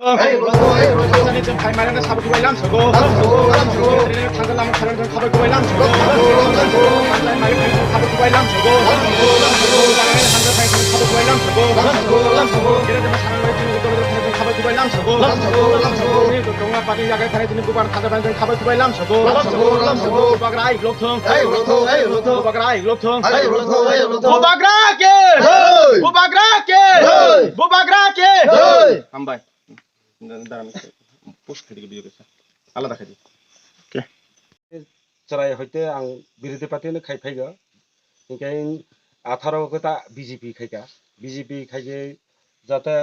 Hey, Roto, hey, Roto. Sana 좀 발말하는 사부 구발람 서고. 람소. 당근나무 사는 사부 구발람 서고. 람소. 반달 말이 발전 사부 구발람 서고. 바람에 한달 발전 사부 구발람 서고. 이래저래 사랑을 해주는 것들을 발전 사부 구발람 서고. 또 동화 빠진 약을 발해주는 구발 한달 발전 사부 구발람 서고. 호박라 이글로통. Hey, Roto, hey, Roto. 호박라 이글로통. Hey, Roto, hey, Roto. 호박라게. Hey. 호박라게. Hey. 호박라게. Hey. আমবাই দাঁড়ান post খেতে গিয়ে গেছে আলাদা খাই Cerai hoite ang বিরোধী পার্টি নো খাই ফাইগা ইনকাই 18 গতা বিজেপি খাইকা বিজেপি খাইগে যাতে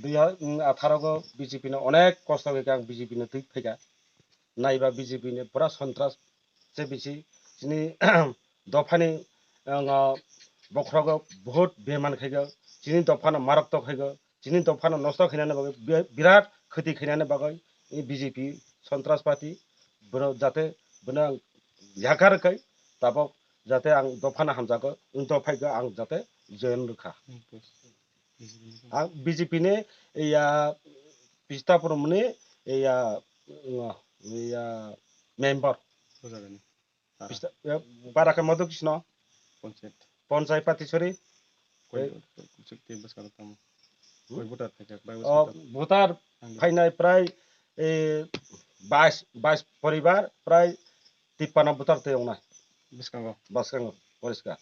2018 গো বিজেপি নো অনেক কষ্ট হইকা ang বিজেপি নো তুই ফাইগা নাইবা বিজেপি নে পুরা সন্ত্রাস যে বেশি যিনি দফানি বখরগ বহুত বেমান খাইগা যিনি দফানো মারাত্মক খাইগা যিনি দফানো নষ্ট খাইনানে বাগৈ বিরাট ক্ষতি খাইনানে বাগৈ এই বিজেপি সন্ত্রাস পার্টি বড় যাতে বনা यागारकै ताबक जाते आं दफाना हामजागो दफाइगो आं जाते जयन रुखा आं बीजेपी ने या पिस्तापुर मने या मेंबर पिस्ता बाराका मधु कृष्ण पंचायत पार्टी सरी भोटार फाइनाय प्राय 22 परिवार प्राय 53 भोटार ते एवनाय बासकांगो परिष्कार